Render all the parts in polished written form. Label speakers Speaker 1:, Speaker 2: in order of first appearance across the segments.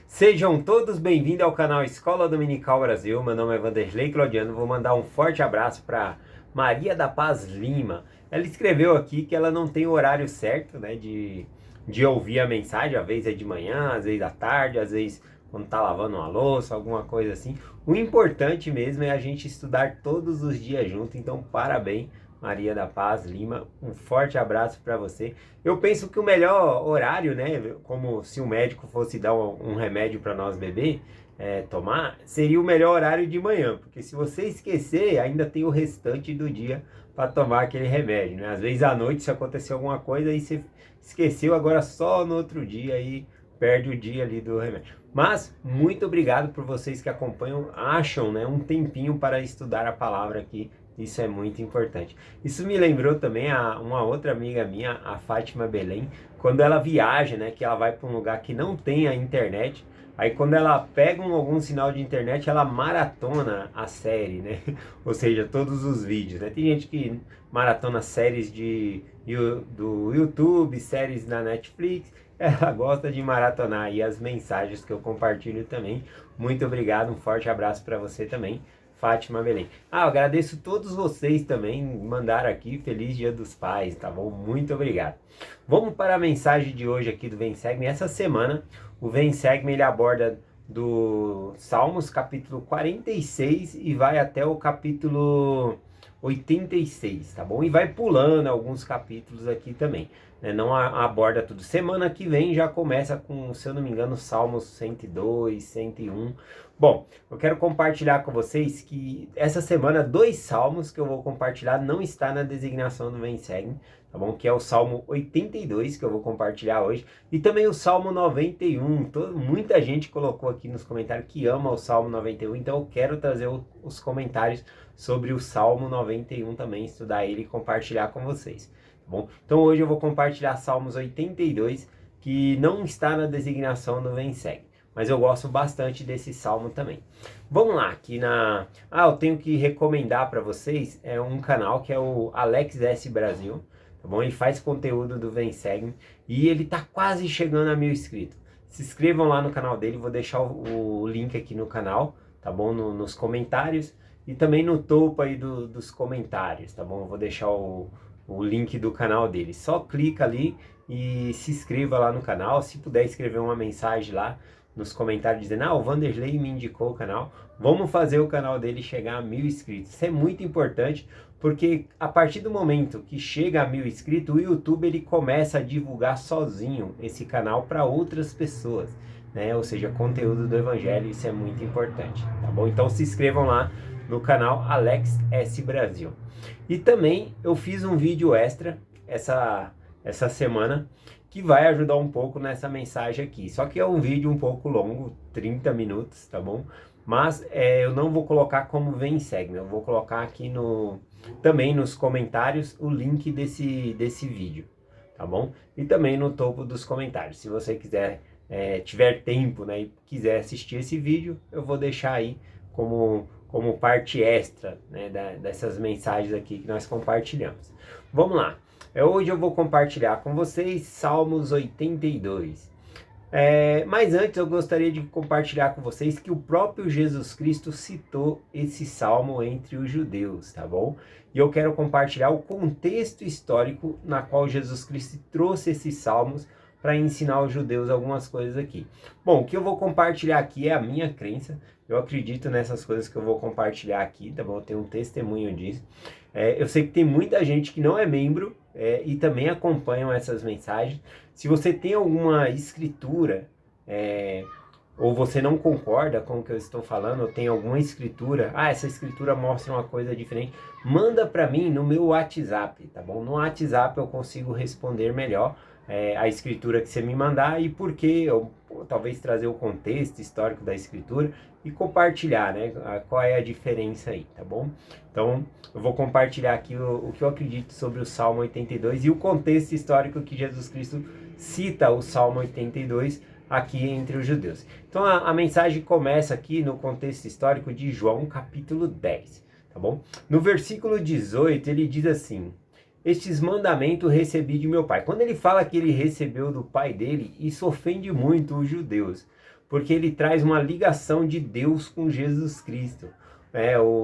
Speaker 1: Sejam todos bem-vindos ao canal Escola Dominical Brasil. Meu nome é Vanderlei Claudiano. Vou mandar um forte abraço para Maria da Paz Lima. Ela escreveu aqui que ela não tem o horário certo, né, de ouvir a mensagem. Às vezes é de manhã, às vezes à tarde, às vezes quando tá lavando uma louça, alguma coisa assim. O importante mesmo é a gente estudar todos os dias junto. Então, parabéns, Maria da Paz Lima. Um forte abraço para você. Eu penso que o melhor horário, né, como se o médico fosse dar um remédio para nós beber, tomar, seria o melhor horário de manhã, porque se você esquecer, ainda tem o restante do dia para tomar aquele remédio, né? Às vezes à noite, se acontecer alguma coisa, aí você esqueceu, agora só no outro dia aí perde o dia ali do remédio. Mas muito obrigado por vocês que acompanham, acham, né, um tempinho para estudar a palavra aqui. Isso é muito importante. Isso me lembrou também uma outra amiga minha, a Fátima Belém, quando ela viaja, né, que ela vai para um lugar que não tem a internet, aí quando ela pega algum sinal de internet, ela maratona a série, né? Ou seja, todos os vídeos, né? Tem gente que maratona séries do YouTube, séries da Netflix, ela gosta de maratonar e as mensagens que eu compartilho também. Muito obrigado, um forte abraço para você também, Fátima Belém. Eu agradeço todos vocês também, mandaram aqui, Feliz Dia dos Pais, tá bom? Muito obrigado. Vamos para a mensagem de hoje aqui do Vem Segue-me. Essa semana, o Vem Segue-me, ele aborda do Salmos, capítulo 46 e vai até o capítulo 86, tá bom? E vai pulando alguns capítulos aqui também, né? Não aborda tudo. Semana que vem já começa com, se eu não me engano, Salmos 102, 101. Bom, eu quero compartilhar com vocês que essa semana 2 salmos que eu vou compartilhar não está na designação do Vem Segue, tá bom? Que é o Salmo 82 que eu vou compartilhar hoje e também o Salmo 91. Muita gente colocou aqui nos comentários que ama o Salmo 91, então eu quero trazer os comentários sobre o Salmo 91 também, estudar ele e compartilhar com vocês, tá bom? Então hoje eu vou compartilhar Salmos 82 que não está na designação do Vem Segue. Mas eu gosto bastante desse salmo também. Vamos lá, aqui eu tenho que recomendar para vocês um canal que é o Alex S Brasil, tá bom? Ele faz conteúdo do Vem Segue e ele tá quase chegando a 1000 inscritos. Se inscrevam lá no canal dele, vou deixar o link aqui no canal, tá bom? Nos comentários e também no topo aí dos comentários, tá bom? Eu vou deixar o link do canal dele. Só clica ali e se inscreva lá no canal. Se puder escrever uma mensagem lá nos comentários dizendo, o Vanderlei me indicou o canal, vamos fazer o canal dele chegar a 1000 inscritos. Isso é muito importante, porque a partir do momento que chega a 1000 inscritos, o YouTube ele começa a divulgar sozinho esse canal para outras pessoas, né? Ou seja, conteúdo do Evangelho, isso é muito importante, tá bom? Então se inscrevam lá no canal Alex S Brasil. E também eu fiz um vídeo extra essa semana, que vai ajudar um pouco nessa mensagem aqui. Só que é um vídeo um pouco longo, 30 minutos, tá bom? Mas eu não vou colocar como Vem Segue, eu vou colocar aqui também nos comentários o link desse vídeo, tá bom? E também no topo dos comentários. Se você quiser, tiver tempo, né, e quiser assistir esse vídeo, eu vou deixar aí como parte extra, né, dessas mensagens aqui que nós compartilhamos. Vamos lá. Hoje eu vou compartilhar com vocês Salmos 82. Mas antes eu gostaria de compartilhar com vocês que o próprio Jesus Cristo citou esse salmo entre os judeus, tá bom? E eu quero compartilhar o contexto histórico na qual Jesus Cristo trouxe esses salmos para ensinar os judeus algumas coisas aqui. Bom, o que eu vou compartilhar aqui é a minha crença. Eu acredito nessas coisas que eu vou compartilhar aqui, tá bom? Eu tenho um testemunho disso. Eu sei que tem muita gente que não é membro e também acompanham essas mensagens. Se você tem alguma escritura, ou você não concorda com o que eu estou falando, ou tem alguma escritura, essa escritura mostra uma coisa diferente, manda para mim no meu WhatsApp, tá bom? No WhatsApp eu consigo responder melhor a escritura que você me mandar e por que, talvez trazer o contexto histórico da escritura e compartilhar, né? Qual é a diferença aí, tá bom? Então, eu vou compartilhar aqui o que eu acredito sobre o Salmo 82 e o contexto histórico que Jesus Cristo cita o Salmo 82 aqui entre os judeus. Então, a mensagem começa aqui no contexto histórico de João, capítulo 10, tá bom? No versículo 18, ele diz assim: estes mandamentos recebi de meu pai. Quando ele fala que ele recebeu do pai dele, isso ofende muito os judeus, porque ele traz uma ligação de Deus com Jesus Cristo.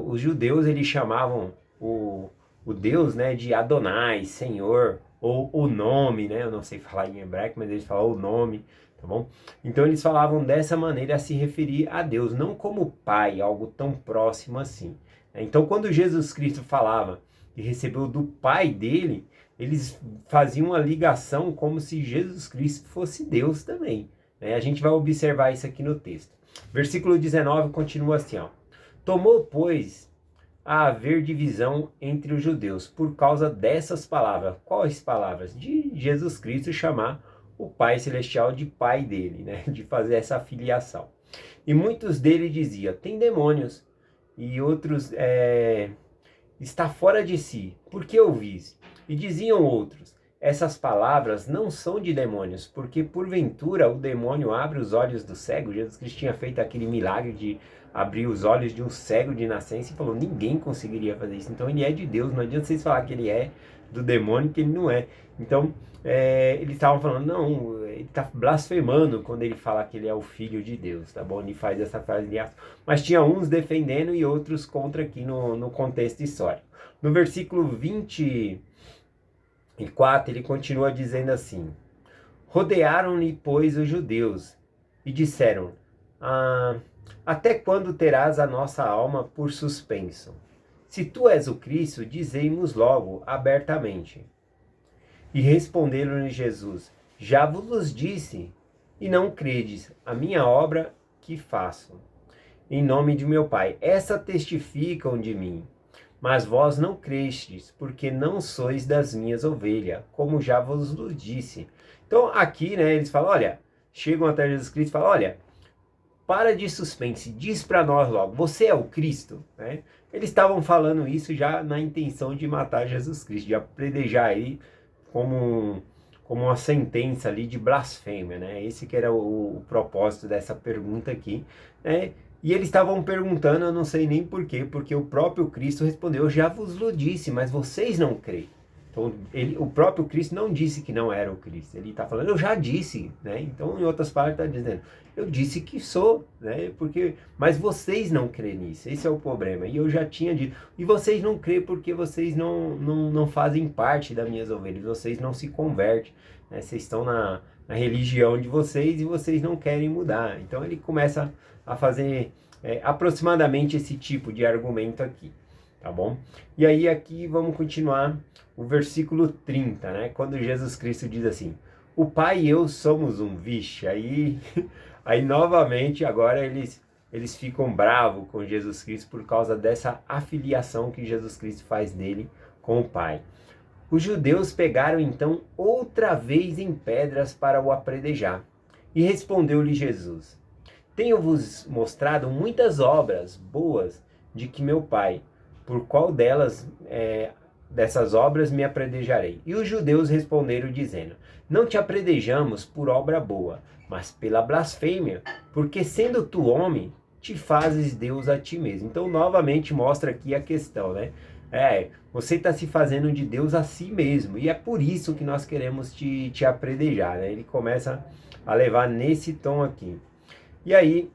Speaker 1: Os judeus eles chamavam o Deus, né, de Adonai, Senhor, ou o nome, né? Eu não sei falar em hebraico, mas eles falam o nome, tá bom? Então eles falavam dessa maneira a se referir a Deus, não como Pai, algo tão próximo assim. Então quando Jesus Cristo falava que recebeu do Pai dele, eles faziam uma ligação como se Jesus Cristo fosse Deus também. A gente vai observar isso aqui no texto. Versículo 19 continua assim, ó. Tomou, pois, a haver divisão entre os judeus por causa dessas palavras. Quais palavras? De Jesus Cristo chamar o Pai Celestial de Pai dele, né? De fazer essa filiação. E muitos dele diziam, tem demônios. E outros, está fora de si. Por que ouvis? E diziam outros, essas palavras não são de demônios, porque porventura o demônio abre os olhos do cego. Jesus Cristo tinha feito aquele milagre de abrir os olhos de um cego de nascença e falou, ninguém conseguiria fazer isso. Então ele é de Deus, não adianta vocês falar que ele é do demônio, que ele não é. Então eles estavam falando, não, ele está blasfemando quando ele fala que ele é o Filho de Deus, tá bom? Ele faz essa frase de ação. Mas tinha uns defendendo e outros contra aqui no contexto histórico. No versículo 24, ele continua dizendo assim, rodearam-lhe, pois, os judeus e disseram, até quando terás a nossa alma por suspenso? Se tu és o Cristo, dizei-nos logo, abertamente. E responderam-lhe Jesus, já vos disse, e não credes, a minha obra que faço, em nome de meu Pai. Essa testificam de mim, mas vós não crestes, porque não sois das minhas ovelhas, como já vos disse. Então aqui, né, eles falam, olha, chegam até Jesus Cristo e falam, olha, para de suspense, diz para nós logo, você é o Cristo? Né? Eles estavam falando isso já na intenção de matar Jesus Cristo, de apredejar ele como uma sentença ali de blasfêmia, né? Esse que era o propósito dessa pergunta aqui, né? E eles estavam perguntando, eu não sei nem porquê, porque o próprio Cristo respondeu, eu já vos lo disse, mas vocês não creem. Então, o próprio Cristo não disse que não era o Cristo, ele está falando, eu já disse, né? Então, em outras palavras, está dizendo, eu disse que sou, né? Mas vocês não creem nisso, esse é o problema, e eu já tinha dito, e vocês não creem porque vocês não fazem parte das minhas ovelhas, vocês não se convertem, né? Vocês estão na religião de vocês e vocês não querem mudar. Então, ele começa a fazer aproximadamente esse tipo de argumento aqui. Tá bom? E aí aqui vamos continuar o versículo 30, né? Quando Jesus Cristo diz assim, o Pai e eu somos um. Vixe, aí novamente agora eles ficam bravos com Jesus Cristo por causa dessa afiliação que Jesus Cristo faz dele com o Pai. Os judeus pegaram então outra vez em pedras para o apredejar. E respondeu-lhe Jesus, tenho-vos mostrado muitas obras boas de que meu Pai, por qual dessas obras me apredejarei? E os judeus responderam dizendo, não te apredejamos por obra boa, mas pela blasfêmia, porque sendo tu homem, te fazes Deus a ti mesmo. Então novamente mostra aqui a questão, né? Você está se fazendo de Deus a si mesmo, e é por isso que nós queremos te apredejar, né? Ele começa a levar nesse tom aqui. E aí,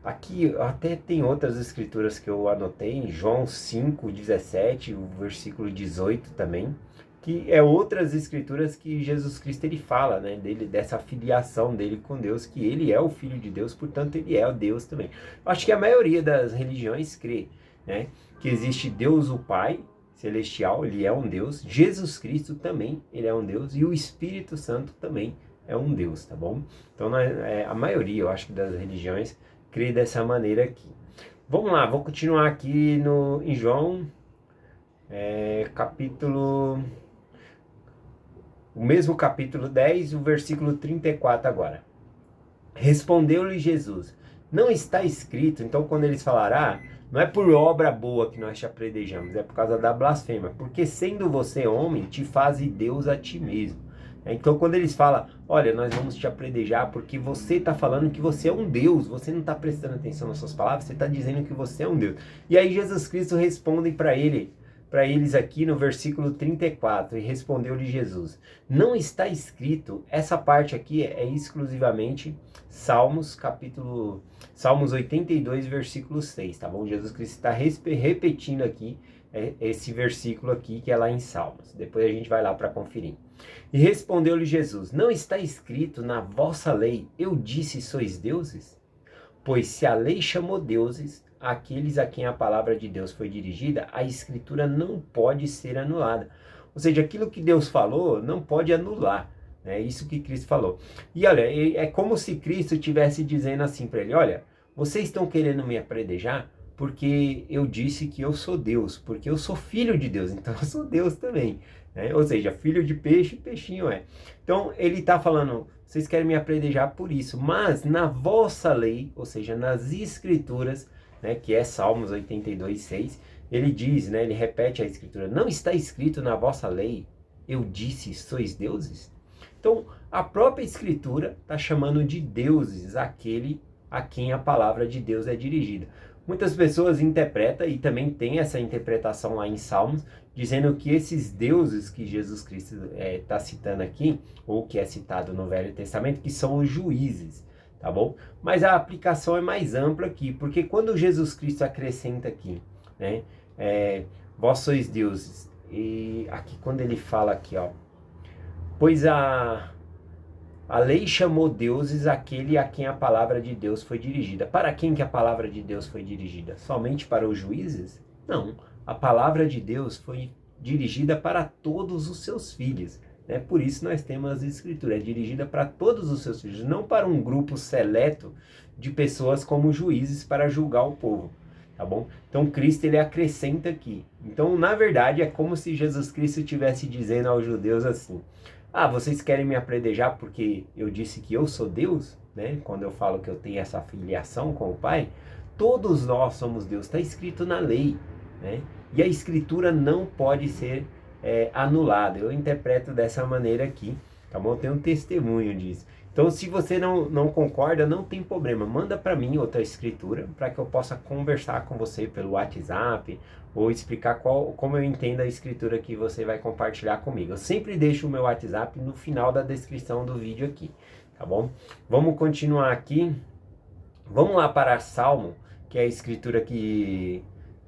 Speaker 1: aqui até tem outras escrituras que eu anotei, em João 5:17, o versículo 18 também, que é outras escrituras que Jesus Cristo ele fala, né, dessa filiação dele com Deus, que ele é o Filho de Deus, portanto ele é o Deus também. Eu acho que a maioria das religiões crê, né, que existe Deus o Pai Celestial, ele é um Deus, Jesus Cristo também, ele é um Deus, e o Espírito Santo também é um Deus, tá bom? Então a maioria, eu acho que das religiões, crê dessa maneira aqui. Vamos lá, vou continuar aqui em João, o mesmo capítulo 10, o versículo 34 agora. Respondeu-lhe Jesus, não está escrito, então quando eles falaram, não é por obra boa que nós te apredejamos, é por causa da blasfêmia, porque sendo você homem, te faze Deus a ti mesmo. Então quando eles falam, olha, nós vamos te apredejar porque você está falando que você é um Deus, você não está prestando atenção nas suas palavras, você está dizendo que você é um Deus. E aí Jesus Cristo responde para ele, para eles aqui no versículo 34, e respondeu-lhe Jesus: não está escrito, essa parte aqui é exclusivamente Salmos 82, versículo 6, tá bom? Jesus Cristo está repetindo aqui esse versículo aqui que é lá em Salmos. Depois a gente vai lá para conferir. E respondeu-lhe Jesus: não está escrito na vossa lei, eu disse sois deuses? Pois se a lei chamou deuses aqueles a quem a palavra de Deus foi dirigida, a escritura não pode ser anulada. Ou seja, aquilo que Deus falou não pode anular. É isso que Cristo falou. E olha, é como se Cristo estivesse dizendo assim para ele: olha, vocês estão querendo me apredejar porque eu disse que eu sou Deus, porque eu sou filho de Deus, então eu sou Deus também. Ou seja, filho de peixe, peixinho é. Então ele está falando: vocês querem me apredejar por isso, mas na vossa lei, ou seja, nas escrituras, que é Salmos 82, 6, ele diz, ele repete a escritura: não está escrito na vossa lei, eu disse sois deuses? Então, a própria escritura está chamando de deuses aquele a quem a palavra de Deus é dirigida. Muitas pessoas interpretam, e também tem essa interpretação lá em Salmos, dizendo que esses deuses que Jesus Cristo está citando aqui, ou que é citado no Velho Testamento, que são os juízes, tá bom? Mas a aplicação é mais ampla aqui, porque quando Jesus Cristo acrescenta aqui, vós sois deuses, e aqui quando ele fala aqui, pois a lei chamou deuses aquele a quem a palavra de Deus foi dirigida. Para quem que a palavra de Deus foi dirigida? Somente para os juízes? Não. A palavra de Deus foi dirigida para todos os seus filhos. Por isso nós temos as escrituras. É dirigida para todos os seus filhos, não para um grupo seleto de pessoas como juízes para julgar o povo. Tá bom? Então Cristo ele acrescenta aqui. Então, na verdade, é como se Jesus Cristo estivesse dizendo aos judeus assim: vocês querem me apredejar porque eu disse que eu sou Deus? Quando eu falo que eu tenho essa filiação com o Pai, todos nós somos Deus, está escrito na lei, e a escritura não pode ser anulada. Eu interpreto dessa maneira aqui, tá bom? Eu tenho um testemunho disso. Então, se você não concorda, não tem problema, manda para mim outra escritura, para que eu possa conversar com você pelo WhatsApp, ou explicar como eu entendo a escritura que você vai compartilhar comigo. Eu sempre deixo o meu WhatsApp no final da descrição do vídeo aqui, tá bom? Vamos continuar aqui. Vamos lá para Salmo, que é a escritura que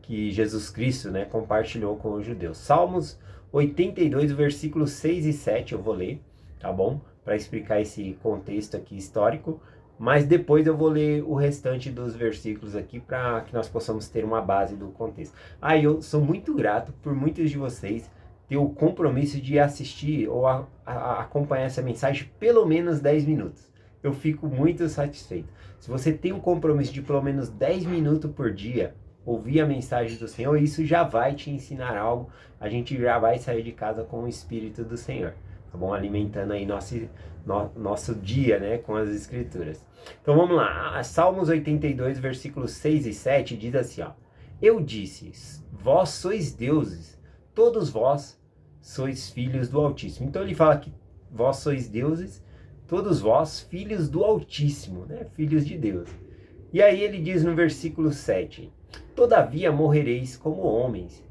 Speaker 1: Jesus Cristo compartilhou com os judeus. Salmos 82, versículos 6 e 7, eu vou ler, tá bom? Para explicar esse contexto aqui histórico. Mas depois eu vou ler o restante dos versículos aqui para que nós possamos ter uma base do contexto. Eu sou muito grato por muitos de vocês ter o compromisso de assistir ou acompanhar essa mensagem pelo menos 10 minutos. Eu fico muito satisfeito. Se você tem um compromisso de pelo menos 10 minutos por dia, ouvir a mensagem do Senhor, isso já vai te ensinar algo. A gente já vai sair de casa com o Espírito do Senhor, tá bom? Alimentando aí nosso dia, com as escrituras. Então vamos lá, Salmos 82, versículos 6 e 7 diz assim, eu disse, vós sois deuses, todos vós sois filhos do Altíssimo. Então ele fala que vós sois deuses, todos vós filhos do Altíssimo, filhos de Deus. E aí ele diz no versículo 7, todavia morrereis como homens,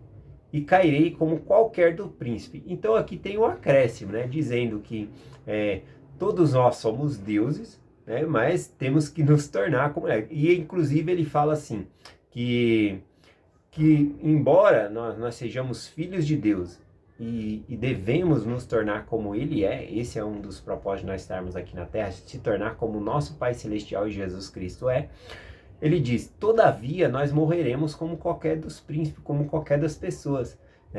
Speaker 1: e cairei como qualquer do príncipe. Então aqui tem um acréscimo, dizendo que todos nós somos deuses, mas temos que nos tornar como ele. E inclusive ele fala assim, que embora nós sejamos filhos de Deus e devemos nos tornar como ele esse é um dos propósitos de nós estarmos aqui na terra, se tornar como o nosso Pai Celestial e Jesus Cristo ele diz, todavia nós morreremos como qualquer dos príncipes, como qualquer das pessoas.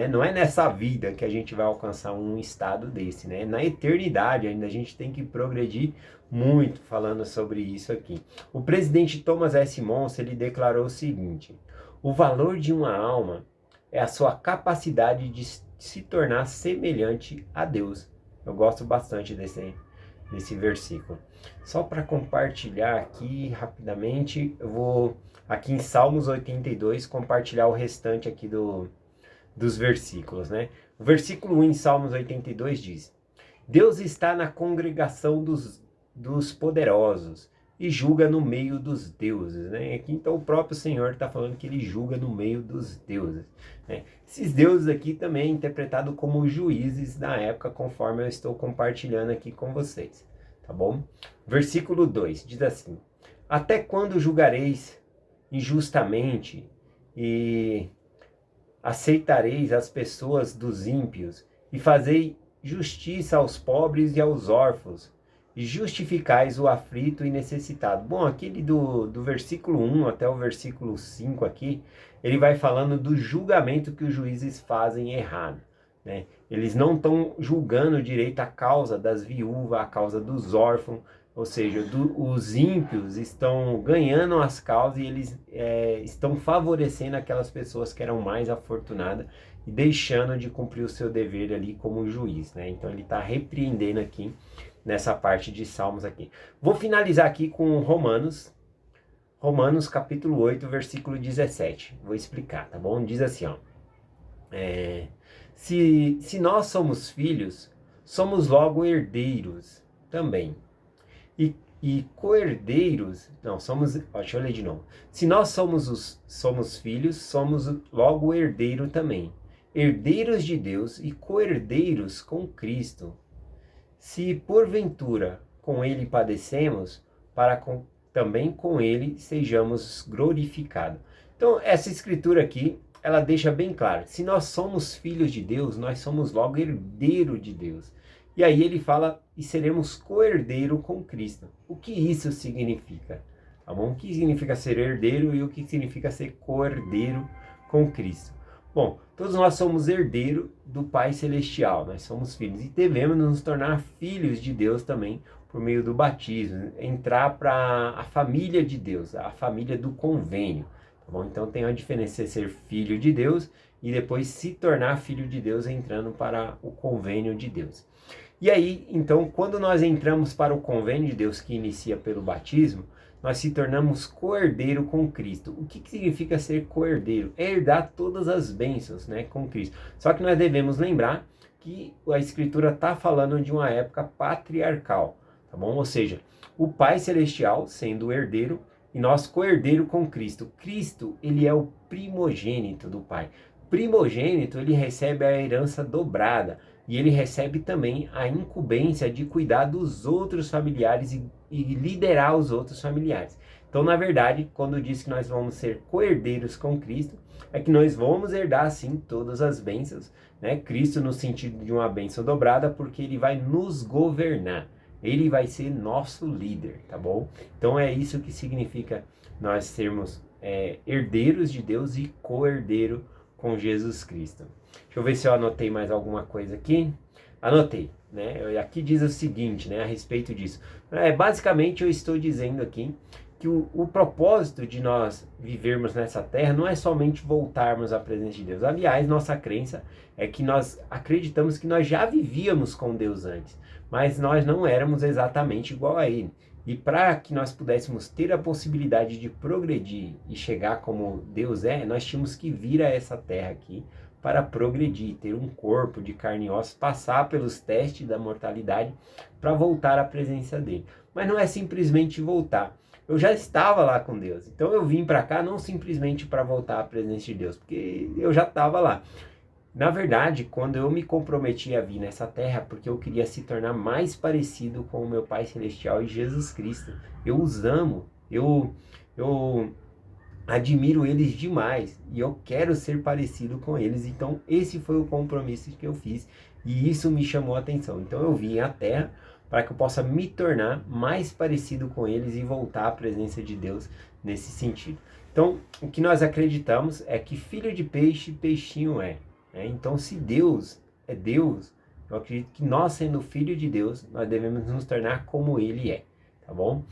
Speaker 1: Não é nessa vida que a gente vai alcançar um estado desse. Na eternidade ainda a gente tem que progredir muito falando sobre isso aqui. O presidente Thomas S. Monson, ele declarou o seguinte, o valor de uma alma é a sua capacidade de se tornar semelhante a Deus. Eu gosto bastante desse versículo. Só para compartilhar aqui rapidamente, eu vou aqui em Salmos 82 compartilhar o restante aqui dos versículos, O versículo 1 em Salmos 82 diz, Deus está na congregação dos poderosos e julga no meio dos deuses, né? Aqui então o próprio Senhor está falando que ele julga no meio dos deuses, né? Esses deuses aqui também é interpretado como juízes da época, conforme eu estou compartilhando aqui com vocês, tá bom? Versículo 2 diz assim: até quando julgareis injustamente e aceitareis as pessoas dos ímpios e fazei justiça aos pobres e aos órfãos e justificais o aflito e necessitado. Bom, aquele do versículo 1 até o versículo 5 aqui, ele vai falando do julgamento que os juízes fazem errado, né? Eles não estão julgando direito a causa das viúvas, a causa dos órfãos, ou seja, os ímpios estão ganhando as causas e eles estão favorecendo aquelas pessoas que eram mais afortunadas e deixando de cumprir o seu dever ali como juiz, né? Então ele está repreendendo aqui nessa parte de Salmos aqui. Vou finalizar aqui com Romanos capítulo 8, versículo 17. Vou explicar, tá bom? Diz assim, ó. Se nós somos filhos, somos logo herdeiros também. E co-herdeiros, não, somos, deixa eu ler de novo. Se nós somos filhos, somos logo herdeiro também. Herdeiros de Deus e co-herdeiros com Cristo. Se porventura com ele padecemos, também com ele sejamos glorificados. Então, essa escritura aqui, ela deixa bem claro, se nós somos filhos de Deus, nós somos logo herdeiro de Deus. E aí ele fala, e seremos co-herdeiro com Cristo. O que isso significa? Tá bom? O que significa ser herdeiro e o que significa ser co-herdeiro com Cristo? Bom, todos nós somos herdeiros do Pai Celestial, nós somos filhos e devemos nos tornar filhos de Deus também por meio do batismo, entrar para a família de Deus, a família do convênio, tá bom? Então tem uma diferença ser filho de Deus e depois se tornar filho de Deus entrando para o convênio de Deus. E aí, então, quando nós entramos para o convênio de Deus que inicia pelo batismo, nós se tornamos co-herdeiro com Cristo. O que significa ser co-herdeiro? É herdar todas as bênçãos, né, com Cristo. Só que nós devemos lembrar que a Escritura está falando de uma época patriarcal, tá bom? Ou seja, o Pai Celestial sendo o herdeiro e nós co-herdeiro com Cristo. Cristo, ele é o primogênito do Pai. Primogênito, ele recebe a herança dobrada. E ele recebe também a incumbência de cuidar dos outros familiares e liderar os outros familiares. Então, na verdade, quando diz que nós vamos ser co-herdeiros com Cristo, é que nós vamos herdar, sim, todas as bênçãos, né? Cristo no sentido de uma bênção dobrada, porque ele vai nos governar. Ele vai ser nosso líder, tá bom? Então, é isso que significa nós sermos herdeiros de Deus e co-herdeiro com Jesus Cristo. Deixa eu ver se eu anotei mais alguma coisa aqui. Anotei, né? Aqui diz o seguinte, né, a respeito disso. Basicamente eu estou dizendo aqui que o propósito de nós vivermos nessa terra não é somente voltarmos à presença de Deus. Aliás, nossa crença é que nós acreditamos que nós já vivíamos com Deus antes, mas nós não éramos exatamente igual a Ele. E para que nós pudéssemos ter a possibilidade de progredir e chegar como Deus é, nós tínhamos que vir a essa terra aqui para progredir, ter um corpo de carne e osso, passar pelos testes da mortalidade para voltar à presença dele. Mas não é simplesmente voltar. Eu já estava lá com Deus, então eu vim para cá não simplesmente para voltar à presença de Deus, porque eu já estava lá. Na verdade, quando eu me comprometi a vir nessa terra, porque eu queria se tornar mais parecido com o meu Pai Celestial e Jesus Cristo. Eu os amo, eu admiro eles demais e eu quero ser parecido com eles. Então esse foi o compromisso que eu fiz e isso me chamou a atenção. Então eu vim à terra para que eu possa me tornar mais parecido com eles e voltar à presença de Deus nesse sentido. Então o que nós acreditamos é que filho de peixe, peixinho é. Então se Deus é Deus, eu acredito que nós sendo filho de Deus, nós devemos nos tornar como Ele é. Tá bom?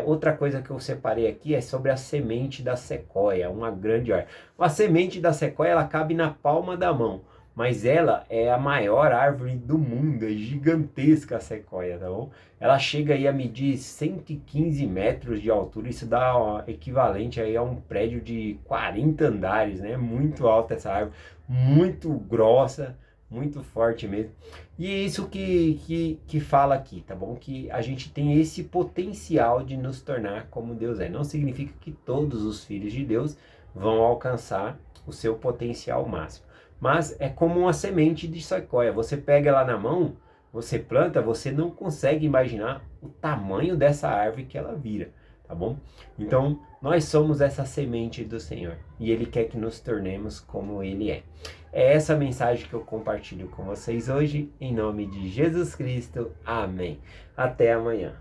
Speaker 1: Outra coisa que eu separei aqui é sobre a semente da sequoia, uma grande árvore. A semente da sequoia, ela cabe na palma da mão, mas ela é a maior árvore do mundo, é gigantesca a sequoia, tá bom? Ela chega aí a medir 115 metros de altura, isso dá equivalente aí a um prédio de 40 andares, né? Muito alta essa árvore, muito grossa, muito forte mesmo. E é isso que fala aqui, tá bom? Que a gente tem esse potencial de nos tornar como Deus é. Não significa que todos os filhos de Deus vão alcançar o seu potencial máximo. Mas é como uma semente de sequoia. Você pega ela na mão, você planta, você não consegue imaginar o tamanho dessa árvore que ela vira, tá bom? Então, nós somos essa semente do Senhor e Ele quer que nos tornemos como Ele é. É essa mensagem que eu compartilho com vocês hoje, em nome de Jesus Cristo. Amém. Até amanhã.